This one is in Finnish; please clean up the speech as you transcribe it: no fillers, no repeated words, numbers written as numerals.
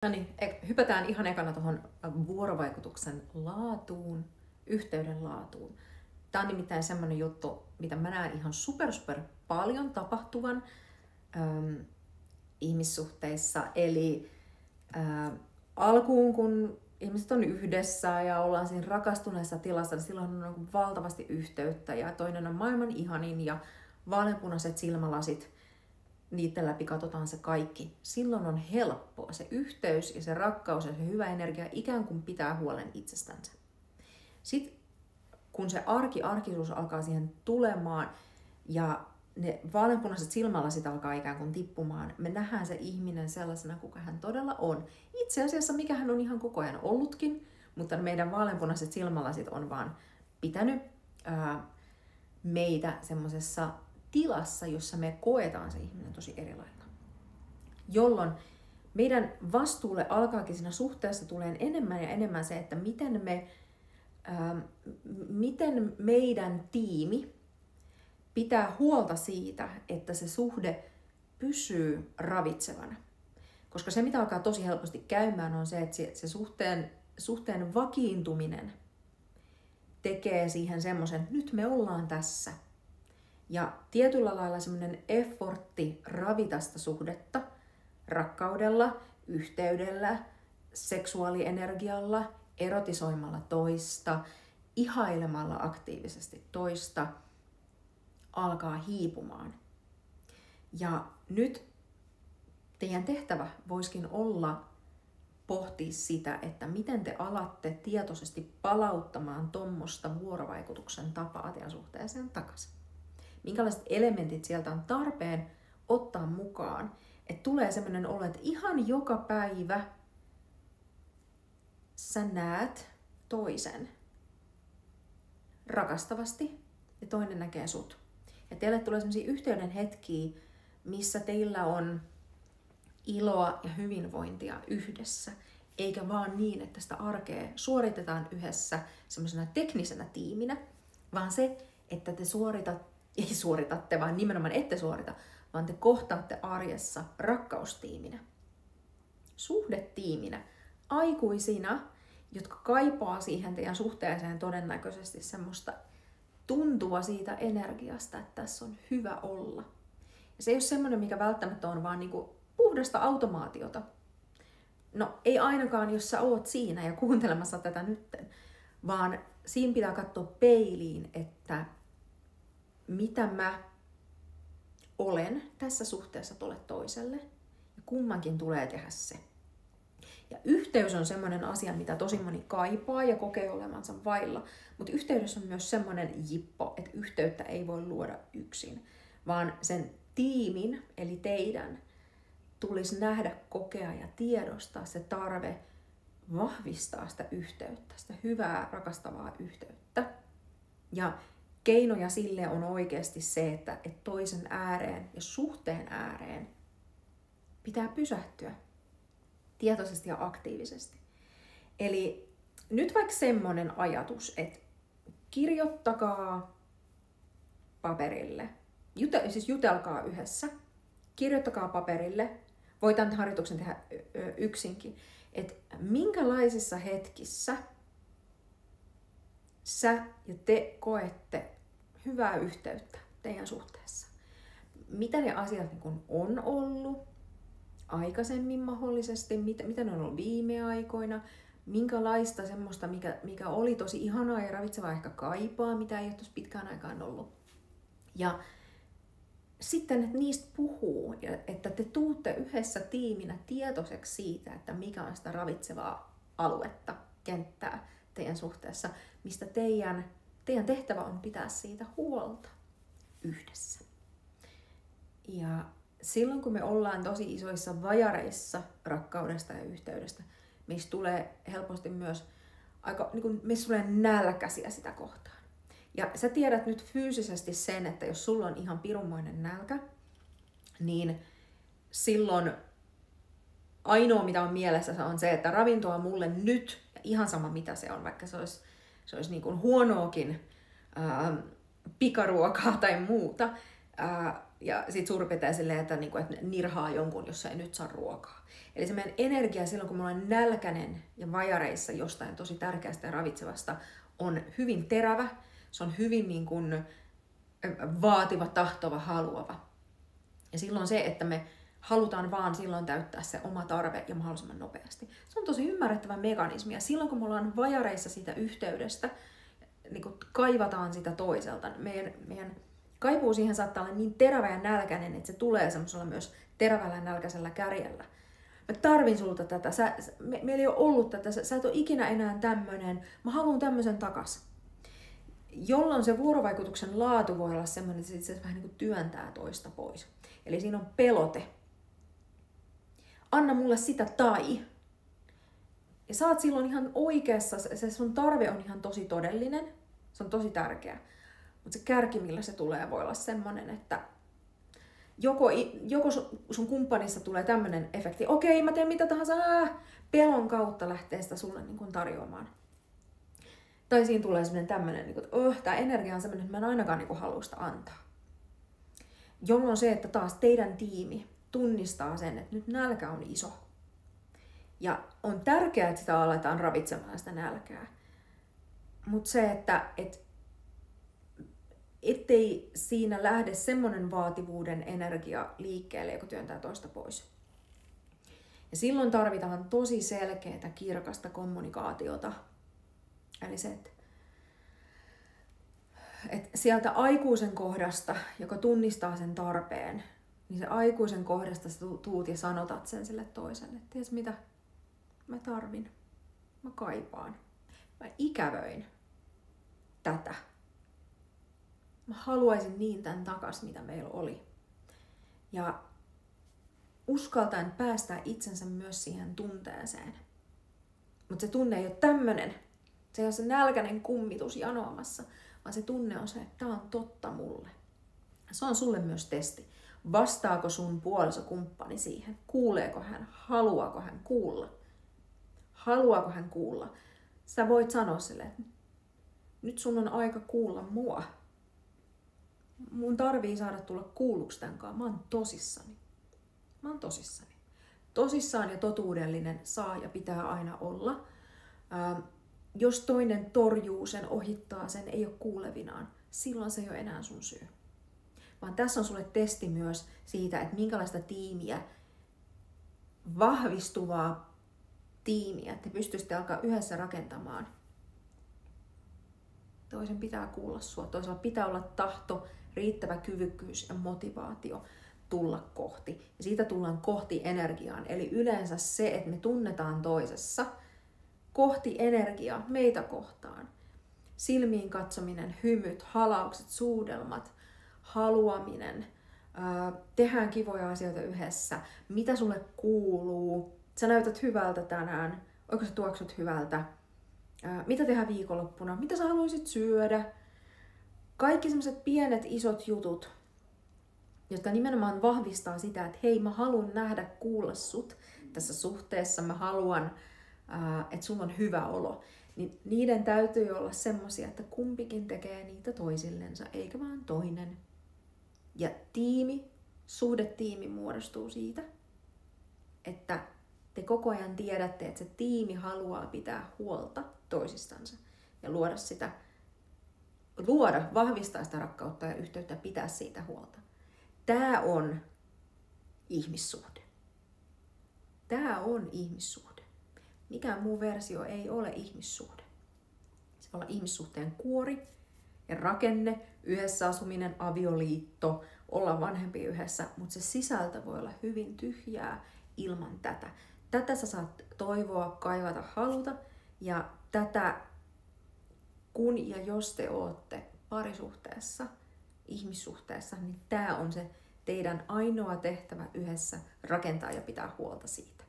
No niin, hypätään ihan ekana tuohon vuorovaikutuksen laatuun, yhteyden laatuun. Tämä on nimittäin semmoinen juttu, mitä mä näen ihan super paljon tapahtuvan ihmissuhteissa. Eli alkuun, kun ihmiset on yhdessä ja ollaan siinä rakastuneessa tilassa, niin silloin on valtavasti yhteyttä ja toinen on maailman ihanin ja vaaleanpunaiset silmälasit. Niiden läpi katsotaan se kaikki. Silloin on helppoa. Se yhteys ja se rakkaus ja se hyvä energia ikään kuin pitää huolen itsestänsä. Sitten kun se arkisuus alkaa siihen tulemaan ja ne vaaleanpunaiset silmälasit alkaa ikään kuin tippumaan, me nähdään se ihminen sellaisena, kuka hän todella on. Itse asiassa mikä hän on ihan koko ajan ollutkin, mutta meidän vaaleanpunaiset silmälasit on vaan pitänyt meitä semmoisessa tilassa, jossa me koetaan se ihminen tosi eri lailla. Jolloin meidän vastuulle alkaakin siinä suhteessa tulee enemmän ja enemmän se, että miten meidän tiimi pitää huolta siitä, että se suhde pysyy ravitsevana. Koska se, mitä alkaa tosi helposti käymään, on se, että se suhteen vakiintuminen tekee siihen semmoisen, että nyt me ollaan tässä. Ja tietyllä lailla semmoinen effortti ravita sitä suhdetta rakkaudella, yhteydellä, seksuaalienergialla, erotisoimalla toista, ihailemalla aktiivisesti toista, alkaa hiipumaan. Ja nyt teidän tehtävä voisikin olla pohtia sitä, että miten te alatte tietoisesti palauttamaan tuommoista vuorovaikutuksen tapaa teidän suhteeseen takaisin. Minkälaiset elementit sieltä on tarpeen ottaa mukaan, että tulee sellainen olo, että ihan joka päivä sä näet toisen rakastavasti ja toinen näkee sut. Ja teille tulee sellaisia yhteyden hetkiä, missä teillä on iloa ja hyvinvointia yhdessä, eikä vaan niin, että sitä arkea suoritetaan yhdessä semmoisena teknisenä tiiminä, vaan se, että te ei suoritatte, vaan nimenomaan ette suorita, vaan te kohtaatte arjessa rakkaustiiminä, suhdetiiminä, aikuisina, jotka kaipaa siihen teidän suhteeseen todennäköisesti semmoista tuntua siitä energiasta, että tässä on hyvä olla. Ja se ei ole semmoinen, mikä välttämättä on vaan niinku puhdasta automaatiota. No ei ainakaan, jos sä oot siinä ja kuuntelemassa tätä nytten, vaan siinä pitää katsoa peiliin, että mitä mä olen tässä suhteessa tolle toiselle, ja kummankin tulee tehdä se. Ja yhteys on semmoinen asia, mitä tosi moni kaipaa ja kokee olevansa vailla, mutta yhteydessä on myös semmoinen jippo, että yhteyttä ei voi luoda yksin, vaan sen tiimin, eli teidän, tulisi nähdä, kokea ja tiedostaa se tarve vahvistaa sitä yhteyttä, sitä hyvää, rakastavaa yhteyttä. Ja keinoja sille on oikeasti se, että toisen ääreen ja suhteen ääreen pitää pysähtyä tietoisesti ja aktiivisesti. Eli nyt vaikka semmoinen ajatus, että kirjoittakaa paperille, jutelkaa yhdessä, kirjoittakaa paperille, voi tämän harjoituksen tehdä yksinkin, että minkälaisissa hetkissä sä ja te koette hyvää yhteyttä teidän suhteessa. Mitä ne asiat niin on ollut aikaisemmin mahdollisesti, mitä ne on ollut viime aikoina, minkälaista semmoista, mikä oli tosi ihanaa ja ravitsevaa ehkä kaipaa, mitä ei ole tuossa pitkään aikaan ollut. Ja sitten, että niistä puhuu, ja että te tuutte yhdessä tiiminä tietoiseksi siitä, että mikä on sitä ravitsevaa aluetta, kenttää teidän suhteessa, mistä teidän tehtävä on pitää siitä huolta yhdessä. Ja silloin, kun me ollaan tosi isoissa vajareissa rakkaudesta ja yhteydestä, meistä tulee helposti myös meistä tulee nälkäisiä sitä kohtaan. Ja sä tiedät nyt fyysisesti sen, että jos sulla on ihan pirunmoinen nälkä, niin silloin ainoa, mitä on mielessä, on se, että ravintoa mulle nyt, ja ihan sama mitä se on, vaikka se olisi niin kuin huonoakin pikaruokaa tai muuta, ja sit suurin piirtein silleen, että nirhaa jonkun, jos ei nyt saa ruokaa. Eli se meidän energia silloin, kun me ollaan nälkäinen ja vajareissa jostain tosi tärkeästä ja ravitsevasta, on hyvin terävä, se on hyvin niin kuin vaativa, tahtova, haluava. Ja silloin se, että me halutaan vaan silloin täyttää se oma tarve ja mahdollisimman nopeasti. Se on tosi ymmärrettävä mekanismi. Ja silloin, kun me ollaan vajareissa siitä yhteydestä, niin kun kaivataan sitä toiselta, meidän kaipuu siihen saattaa olla niin terävä ja nälkäinen, että se tulee semmoisella myös terävällä ja nälkäisellä kärjellä. Mä tarvin sulta tätä, meillä ei ole ollut tätä, sä et ole ikinä enää tämmönen, mä haluan tämmöisen takas. Jolloin se vuorovaikutuksen laatu voi olla semmoinen, että se vähän niin kuin työntää toista pois. Eli siinä on pelote. Anna mulle sitä tai. Ja sä oot silloin ihan oikeassa, se sun tarve on ihan tosi todellinen, se on tosi tärkeä. Mutta se kärki, millä se tulee, voi olla semmoinen, että joko sun kumppanissa tulee tämmöinen efekti, okei, mä teen mitä tahansa, pelon kautta lähtee sitä sulle niin kuin tarjoamaan. Tai siinä tulee semmoinen tämmöinen, niin että tää energia on semmoinen, että mä en ainakaan niin kuin halua sitä antaa. Jolloin se, että taas teidän tiimi tunnistaa sen, että nyt nälkä on iso. Ja on tärkeää, että sitä aletaan ravitsemaan sitä nälkää. Mutta se, että ettei siinä lähde semmoinen vaativuuden energia liikkeelle, joka työntää toista pois. Ja silloin tarvitaan tosi selkeää, kirkasta kommunikaatiota. Eli se, että sieltä aikuisen kohdasta, joka tunnistaa sen tarpeen, niin se aikuisen kohdasta sä tuut ja sanotat sen sille toiselle. Että tiedätkö mitä? Mä tarvin. Mä kaipaan. Mä ikävöin tätä. Mä haluaisin niin tän takas, mitä meillä oli. Ja uskaltaen päästää itsensä myös siihen tunteeseen. Mutta se tunne ei ole tämmönen. Se ei ole se nälkäinen kummitus janoamassa, vaan se tunne on se, että tää on totta mulle. Se on sulle myös testi. Vastaako sun puolisokumppani siihen? Kuuleeko hän? Haluaako hän kuulla? Haluaako hän kuulla? Sä voit sanoa sille, että nyt sun on aika kuulla mua. Mun tarvii saada tulla kuulluksi tämän kanssa. Mä oon tosissani. Mä oon tosissani. Tosissaan ja totuudellinen saa ja pitää aina olla. Jos toinen torjuu sen, ohittaa sen, ei ole kuulevinaan, silloin se ei ole enää sun syy. Vaan tässä on sulle testi myös siitä, että minkälaista tiimiä, vahvistuvaa tiimiä te pystyisitte alkaa yhdessä rakentamaan. Toisen pitää kuulla sua, toisella pitää olla tahto, riittävä kyvykkyys ja motivaatio tulla kohti. Ja siitä tullaan kohti energiaan. Eli yleensä se, että me tunnetaan toisessa kohti energiaa meitä kohtaan. Silmiin katsominen, hymyt, halaukset, suudelmat, haluaminen, tehdään kivoja asioita yhdessä, mitä sulle kuuluu, sä näytät hyvältä tänään, oiko sä tuoksut hyvältä, mitä tehdään viikonloppuna, mitä sä haluaisit syödä. Kaikki sellaiset pienet isot jutut, jotka nimenomaan vahvistaa sitä, että hei, mä haluan nähdä, kuulla sut tässä suhteessa, mä haluan, että sulla on hyvä olo. Niin niiden täytyy olla semmosia, että kumpikin tekee niitä toisillensa, eikä vaan toinen. Ja suhdetiimi muodostuu siitä, että te koko ajan tiedätte, että se tiimi haluaa pitää huolta toisistansa ja vahvistaa sitä rakkautta ja yhteyttä ja pitää siitä huolta. Tää on ihmissuhde. Tää on ihmissuhde. Mikään muu versio ei ole ihmissuhde. Se voi olla ihmissuhteen kuori ja rakenne, yhdessä asuminen, avioliitto, olla vanhempi yhdessä, mutta se sisältö voi olla hyvin tyhjää ilman tätä. Tätä sä saat toivoa, kaivata, haluta, ja tätä kun ja jos te ootte parisuhteessa, ihmissuhteessa, niin tää on se teidän ainoa tehtävä yhdessä rakentaa ja pitää huolta siitä.